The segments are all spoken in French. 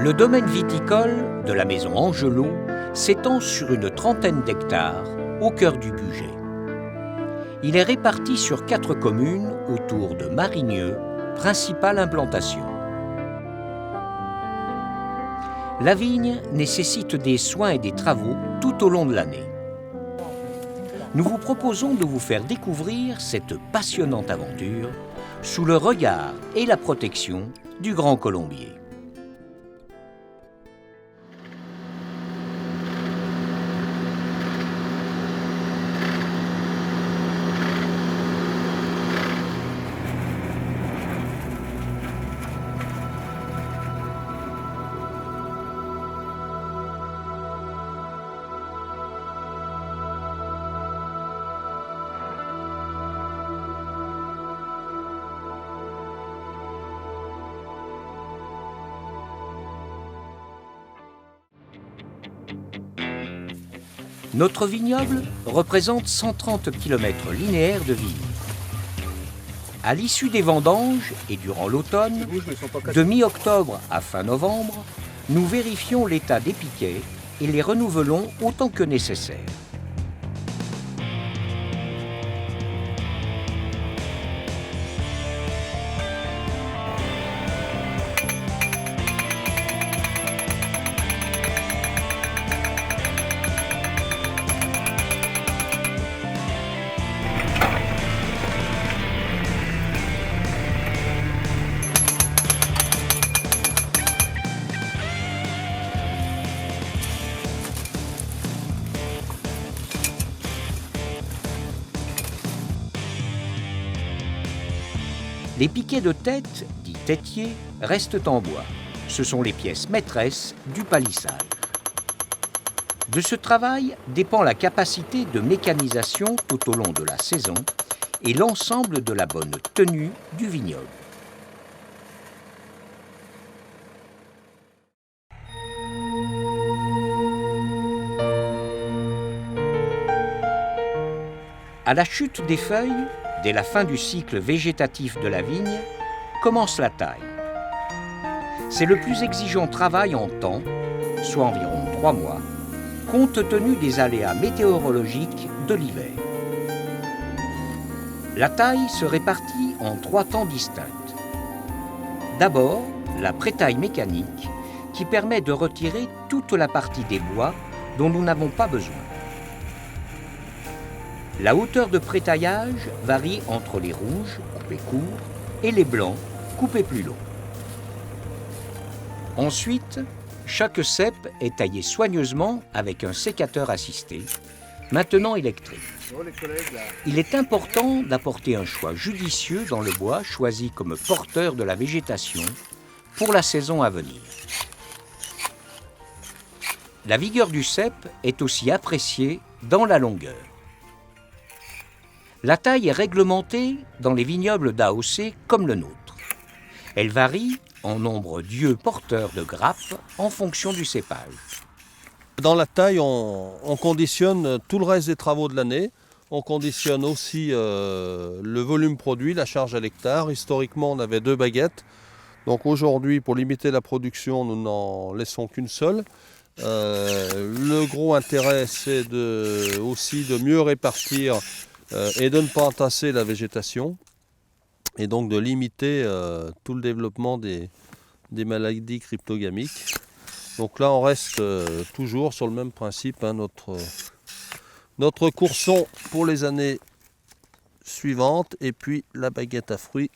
Le domaine viticole de la maison Angelot s'étend sur une trentaine d'hectares au cœur du Bugey. Il est réparti sur 4 communes autour de Marigneux, principale implantation. La vigne nécessite des soins et des travaux tout au long de l'année. Nous vous proposons de vous faire découvrir cette passionnante aventure sous le regard et la protection du Grand Colombier. Notre vignoble représente 130 km linéaires de vigne. À l'issue des vendanges et durant l'automne, de mi-octobre à fin novembre, nous vérifions l'état des piquets et les renouvelons autant que nécessaire. Les piquets de tête, dits têtiers, restent en bois. Ce sont les pièces maîtresses du palissage. De ce travail dépend la capacité de mécanisation tout au long de la saison et l'ensemble de la bonne tenue du vignoble. À la chute des feuilles, dès la fin du cycle végétatif de la vigne, commence la taille. C'est le plus exigeant travail en temps, soit environ 3 mois, compte tenu des aléas météorologiques de l'hiver. La taille se répartit en 3 temps distincts. D'abord, la prétaille mécanique, qui permet de retirer toute la partie des bois dont nous n'avons pas besoin. La hauteur de prétaillage varie entre les rouges, coupés courts, et les blancs, coupés plus longs. Ensuite, chaque cep est taillé soigneusement avec un sécateur assisté, maintenant électrique. Il est important d'apporter un choix judicieux dans le bois choisi comme porteur de la végétation pour la saison à venir. La vigueur du cep est aussi appréciée dans la longueur. La taille est réglementée dans les vignobles d'AOC comme le nôtre. Elle varie en nombre d'yeux porteurs de grappes en fonction du cépage. Dans la taille, on conditionne tout le reste des travaux de l'année. On conditionne aussi le volume produit, la charge à l'hectare. Historiquement, on avait 2 baguettes. Donc aujourd'hui, pour limiter la production, nous n'en laissons qu'une seule. Le gros intérêt, c'est aussi de mieux répartir et de ne pas entasser la végétation et donc de limiter tout le développement des maladies cryptogamiques. Donc là on reste toujours sur le même principe, hein, notre courson pour les années suivantes et puis la baguette à fruits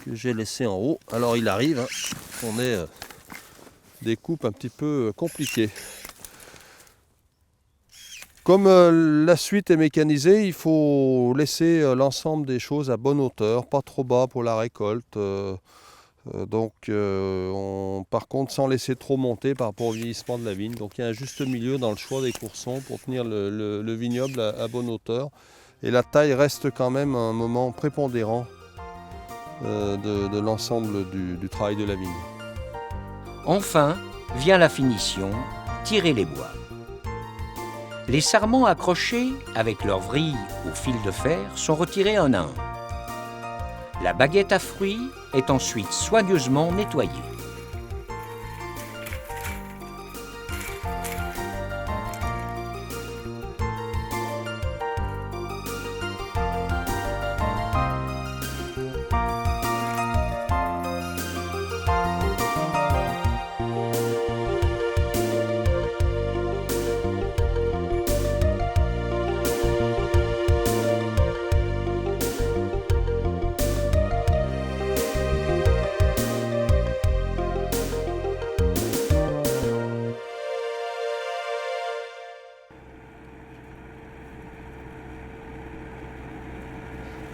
que j'ai laissée en haut. Alors il arrive, hein, on ait des coupes un petit peu compliquées. Comme la suite est mécanisée, il faut laisser l'ensemble des choses à bonne hauteur, pas trop bas pour la récolte. Par contre, sans laisser trop monter par rapport au vieillissement de la vigne. Donc il y a un juste milieu dans le choix des coursons pour tenir le vignoble à bonne hauteur. Et la taille reste quand même un moment prépondérant de l'ensemble du travail de la vigne. Enfin, vient la finition, tirer les bois. Les sarments accrochés avec leurs vrilles au fil de fer sont retirés un à un. La baguette à fruits est ensuite soigneusement nettoyée.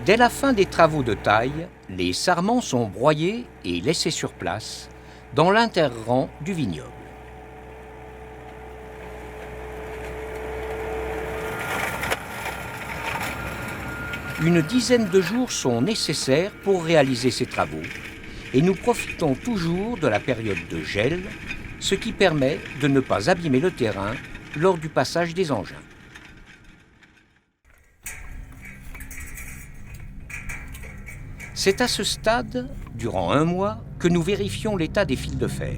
Dès la fin des travaux de taille, les sarments sont broyés et laissés sur place, dans l'interrang du vignoble. Une dizaine de jours sont nécessaires pour réaliser ces travaux et nous profitons toujours de la période de gel, ce qui permet de ne pas abîmer le terrain lors du passage des engins. C'est à ce stade, durant un mois, que nous vérifions l'état des fils de fer.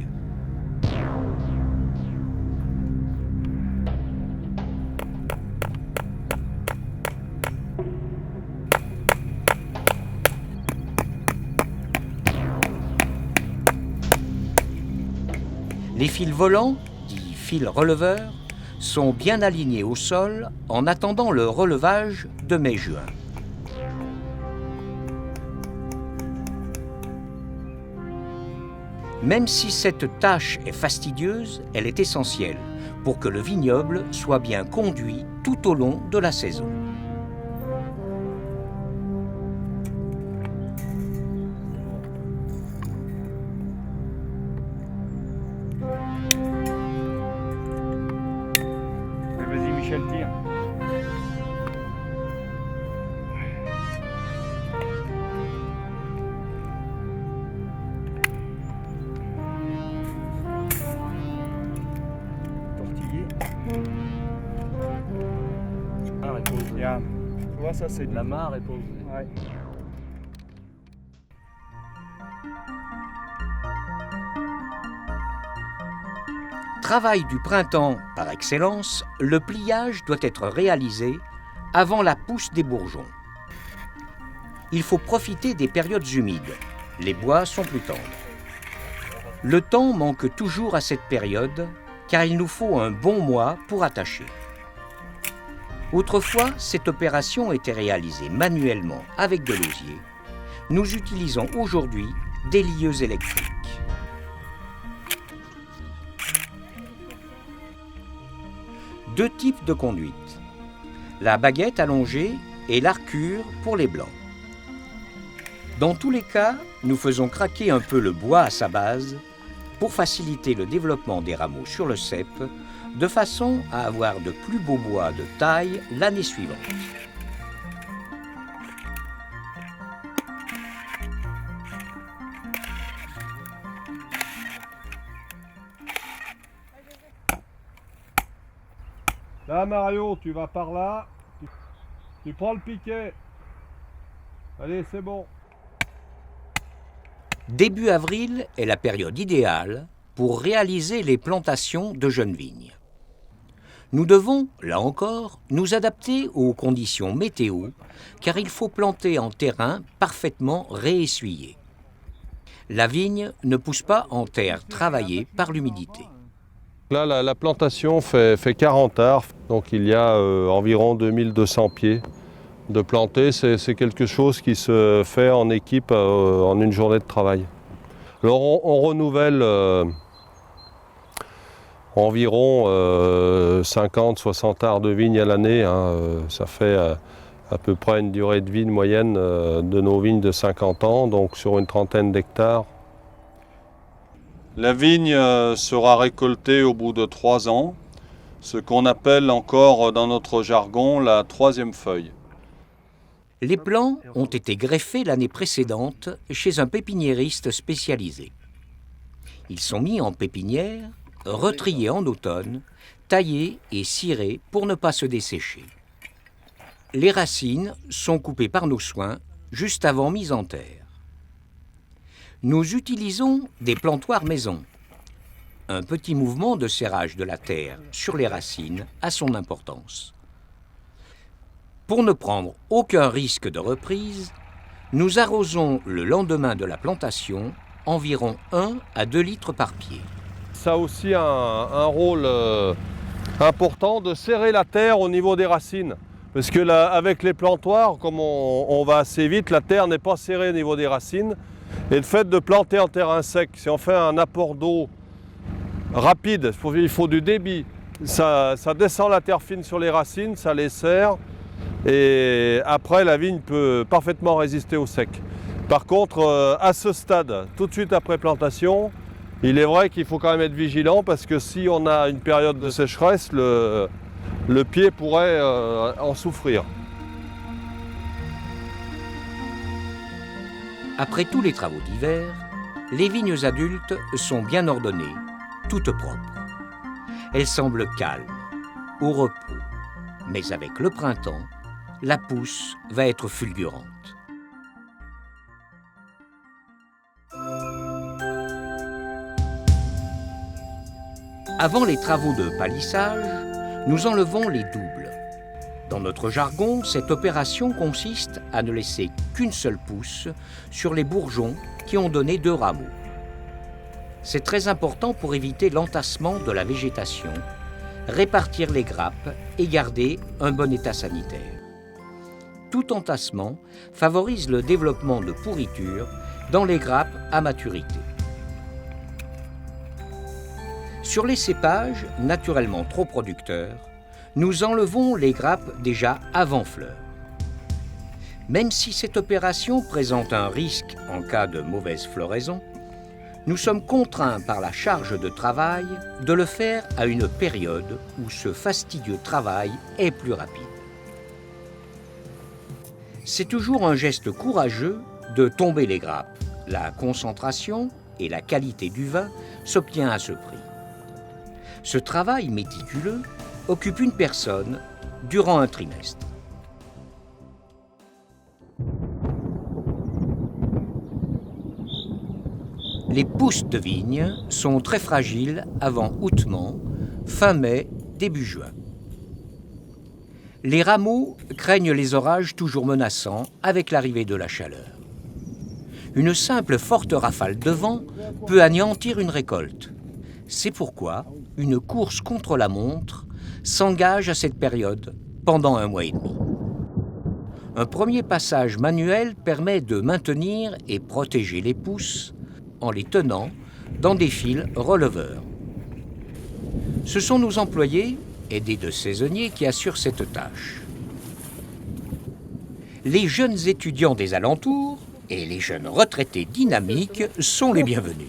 Les fils volants, dits fils releveurs, sont bien alignés au sol en attendant le relevage de mai-juin. Même si cette tâche est fastidieuse, elle est essentielle pour que le vignoble soit bien conduit tout au long de la saison. Vas-y Michel, tire. Tortillé. Marre est posée. Bien. Tu vois, ça c'est La mare est posée. Ouais. Travail du printemps par excellence, le pliage doit être réalisé avant la pousse des bourgeons. Il faut profiter des périodes humides. Les bois sont plus tendres. Le temps manque toujours à cette période, car il nous faut un bon mois pour attacher. Autrefois, cette opération était réalisée manuellement avec de l'osier. Nous utilisons aujourd'hui des lieuses électriques. Deux types de conduite, la baguette allongée et l'arcure pour les blancs. Dans tous les cas, nous faisons craquer un peu le bois à sa base pour faciliter le développement des rameaux sur le cep, de façon à avoir de plus beaux bois de taille l'année suivante. Là Mario, tu vas par là, tu prends le piquet. Allez, c'est bon. Début avril est la période idéale pour réaliser les plantations de jeunes vignes. Nous devons, là encore, nous adapter aux conditions météo, car il faut planter en terrain parfaitement réessuyé. La vigne ne pousse pas en terre travaillée par l'humidité. Là, la plantation fait 40 arts, donc il y a environ 2200 pieds de plantés. C'est quelque chose qui se fait en équipe en une journée de travail. Alors on renouvelle environ 50-60 arts de vigne à l'année. Ça fait à peu près une durée de vie moyenne de nos vignes de 50 ans, donc sur une trentaine d'hectares. La vigne sera récoltée au bout de 3 ans, ce qu'on appelle encore dans notre jargon la troisième feuille. Les plants ont été greffés l'année précédente chez un pépiniériste spécialisé. Ils sont mis en pépinière, retriés en automne, taillés et cirés pour ne pas se dessécher. Les racines sont coupées par nos soins juste avant mise en terre. Nous utilisons des plantoirs maison. Un petit mouvement de serrage de la terre sur les racines a son importance. Pour ne prendre aucun risque de reprise, nous arrosons le lendemain de la plantation environ 1 à 2 litres par pied. Ça a aussi un rôle important de serrer la terre au niveau des racines. Parce que là, avec les plantoirs, comme on va assez vite, la terre n'est pas serrée au niveau des racines. Et le fait de planter en terrain sec, si on fait un apport d'eau rapide, il faut du débit. Ça descend la terre fine sur les racines, ça les serre. Et après, la vigne peut parfaitement résister au sec. Par contre, à ce stade, tout de suite après plantation, il est vrai qu'il faut quand même être vigilant parce que si on a une période de sécheresse, le pied pourrait en souffrir. Après tous les travaux d'hiver, les vignes adultes sont bien ordonnées, toutes propres. Elles semblent calmes, au repos. Mais avec le printemps, la pousse va être fulgurante. Avant les travaux de palissage, nous enlevons les doubles. Dans notre jargon, cette opération consiste à ne laisser qu'une seule pousse sur les bourgeons qui ont donné 2 rameaux. C'est très important pour éviter l'entassement de la végétation, répartir les grappes et garder un bon état sanitaire. Tout entassement favorise le développement de pourritures dans les grappes à maturité. Sur les cépages naturellement trop producteurs, nous enlevons les grappes déjà avant fleur. Même si cette opération présente un risque en cas de mauvaise floraison, nous sommes contraints par la charge de travail de le faire à une période où ce fastidieux travail est plus rapide. C'est toujours un geste courageux de tomber les grappes. La concentration et la qualité du vin s'obtient à ce prix. Ce travail méticuleux occupe une personne durant un trimestre. Les pousses de vigne sont très fragiles avant outement, fin mai, début juin. Les rameaux craignent les orages toujours menaçants avec l'arrivée de la chaleur. Une simple forte rafale de vent peut anéantir une récolte. C'est pourquoi une course contre la montre s'engage à cette période pendant 1 mois et demi. Un premier passage manuel permet de maintenir et protéger les pousses en les tenant dans des fils releveurs. Ce sont nos employés, aidés de saisonniers, qui assurent cette tâche. Les jeunes étudiants des alentours et les jeunes retraités dynamiques sont les bienvenus.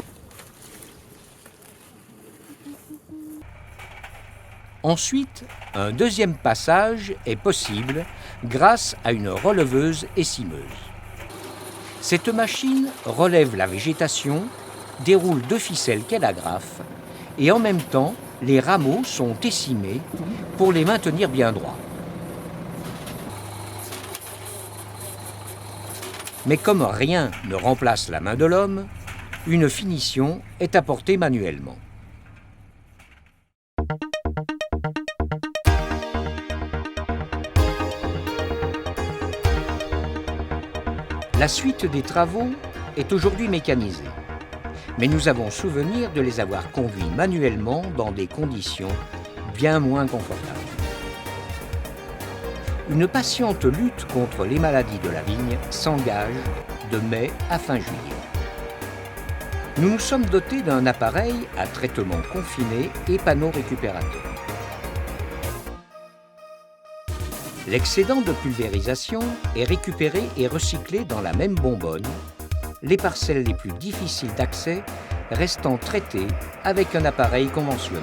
Ensuite, un deuxième passage est possible grâce à une releveuse essimeuse. Cette machine relève la végétation, déroule 2 ficelles qu'elle agrafe et en même temps, les rameaux sont essimés pour les maintenir bien droits. Mais comme rien ne remplace la main de l'homme, une finition est apportée manuellement. La suite des travaux est aujourd'hui mécanisée, mais nous avons souvenir de les avoir conduits manuellement dans des conditions bien moins confortables. Une patiente lutte contre les maladies de la vigne s'engage de mai à fin juillet. Nous nous sommes dotés d'un appareil à traitement confiné et panneau récupérateur. L'excédent de pulvérisation est récupéré et recyclé dans la même bonbonne, les parcelles les plus difficiles d'accès restant traitées avec un appareil conventionnel.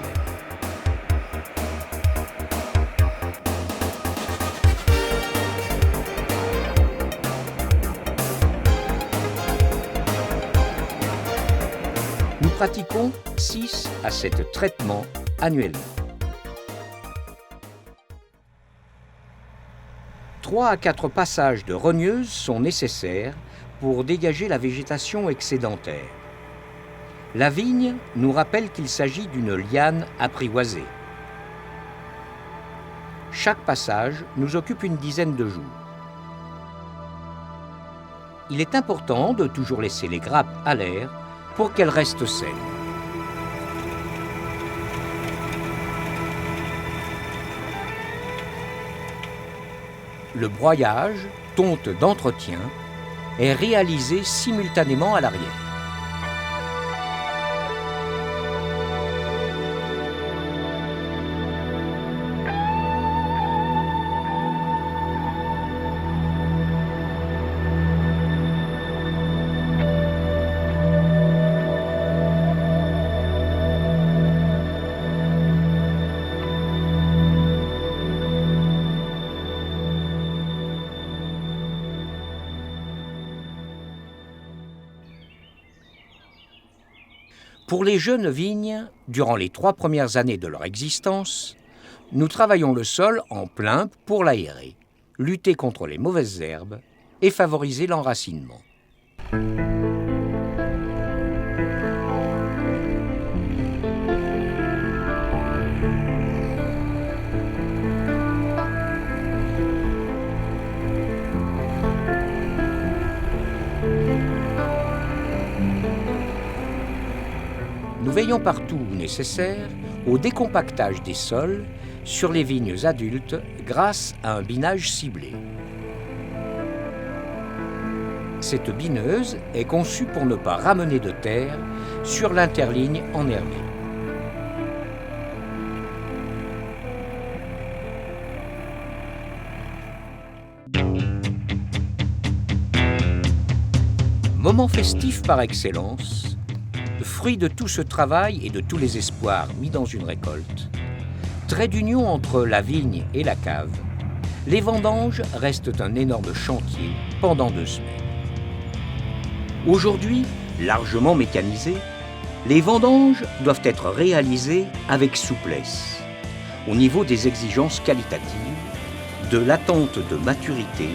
Nous pratiquons 6 à 7 traitements annuellement. 3 à 4 passages de rogneuse sont nécessaires pour dégager la végétation excédentaire. La vigne nous rappelle qu'il s'agit d'une liane apprivoisée. Chaque passage nous occupe une dizaine de jours. Il est important de toujours laisser les grappes à l'air pour qu'elles restent saines. Le broyage, tonte d'entretien, est réalisé simultanément à l'arrière. Pour les jeunes vignes, durant les 3 premières années de leur existence, nous travaillons le sol en plein pour l'aérer, lutter contre les mauvaises herbes et favoriser l'enracinement. Nous veillons partout où nécessaire au décompactage des sols sur les vignes adultes grâce à un binage ciblé. Cette bineuse est conçue pour ne pas ramener de terre sur l'interligne enherbée. Moment festif par excellence, fruit de tout ce travail et de tous les espoirs mis dans une récolte, trait d'union entre la vigne et la cave, les vendanges restent un énorme chantier pendant 2 semaines. Aujourd'hui, largement mécanisées, les vendanges doivent être réalisées avec souplesse, au niveau des exigences qualitatives, de l'attente de maturité,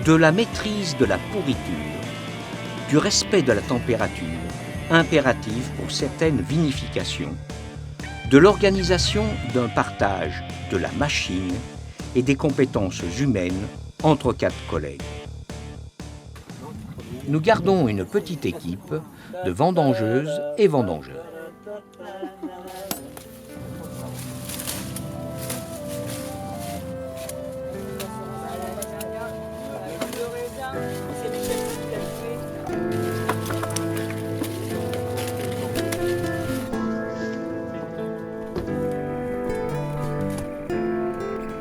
de la maîtrise de la pourriture, du respect de la température, impérative pour certaines vinifications, de l'organisation d'un partage de la machine et des compétences humaines entre 4 collègues. Nous gardons une petite équipe de vendangeuses et vendangeurs.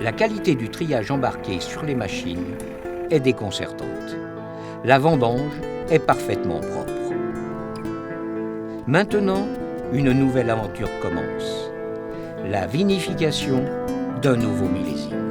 La qualité du triage embarqué sur les machines est déconcertante. La vendange est parfaitement propre. Maintenant, une nouvelle aventure commence. La vinification d'un nouveau millésime.